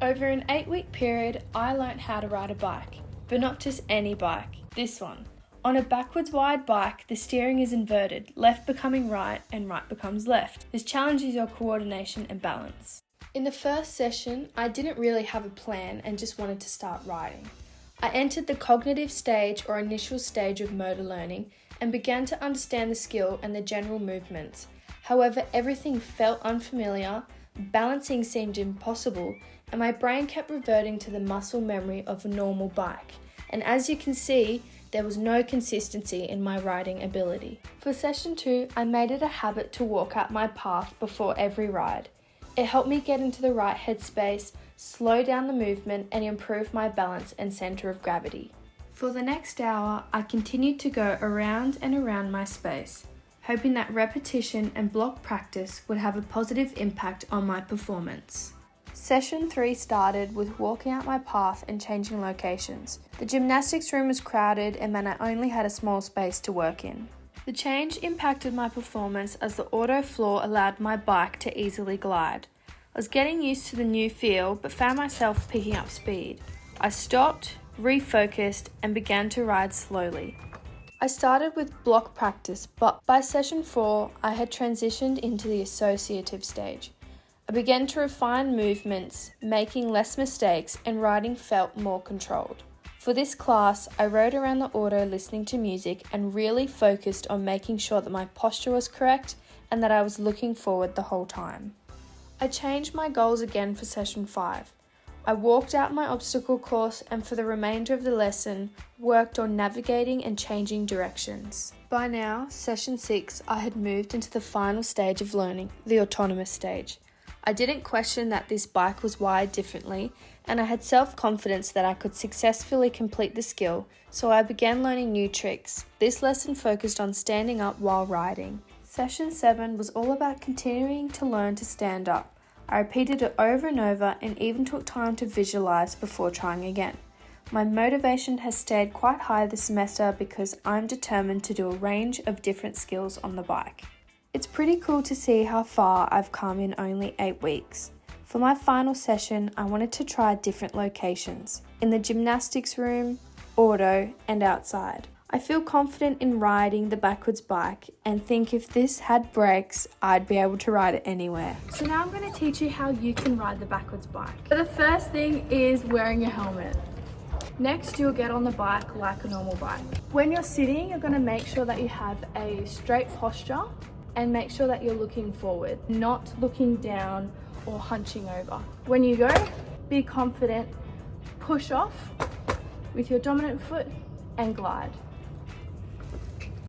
Over an 8-week period, I learnt how to ride a bike, but not just any bike, this one. On a backwards wide bike, the steering is inverted, left becoming right and right becomes left. This challenges your coordination and balance. In the first session, I didn't really have a plan and just wanted to start riding. I entered the cognitive stage or initial stage of motor learning and began to understand the skill and the general movements. However, everything felt unfamiliar, balancing seemed impossible, and my brain kept reverting to the muscle memory of a normal bike. And as you can see, there was no consistency in my riding ability. For session 2, I made it a habit to walk out my path before every ride. It helped me get into the right headspace, slow down the movement, and improve my balance and center of gravity. For the next hour, I continued to go around and around my space, hoping that repetition and block practice would have a positive impact on my performance. Session 3 started with walking out my path and changing locations. The gymnastics room was crowded and meant I only had a small space to work in. The change impacted my performance as the auto floor allowed my bike to easily glide. I was getting used to the new feel but found myself picking up speed. I stopped, refocused, and began to ride slowly. I started with block practice, but by session 4, I had transitioned into the associative stage. I began to refine movements, making less mistakes, and riding felt more controlled. For this class, I rode around the auto listening to music and really focused on making sure that my posture was correct and that I was looking forward the whole time. I changed my goals again for session 5. I walked out my obstacle course and for the remainder of the lesson, worked on navigating and changing directions. By now, session 6, I had moved into the final stage of learning, the autonomous stage. I didn't question that this bike was wired differently, and I had self-confidence that I could successfully complete the skill, so I began learning new tricks. This lesson focused on standing up while riding. Session 7 was all about continuing to learn to stand up. I repeated it over and over and even took time to visualize before trying again. My motivation has stayed quite high this semester because I'm determined to do a range of different skills on the bike. It's pretty cool to see how far I've come in only 8 weeks. For my final session, I wanted to try different locations, in the gymnastics room, auto, and outside. I feel confident in riding the backwards bike and think if this had brakes, I'd be able to ride it anywhere. So now I'm going to teach you how you can ride the backwards bike. So the first thing is wearing a helmet. Next, you'll get on the bike like a normal bike. When you're sitting, you're going to make sure that you have a straight posture and make sure that you're looking forward, not looking down or hunching over. When you go, be confident, push off with your dominant foot and glide.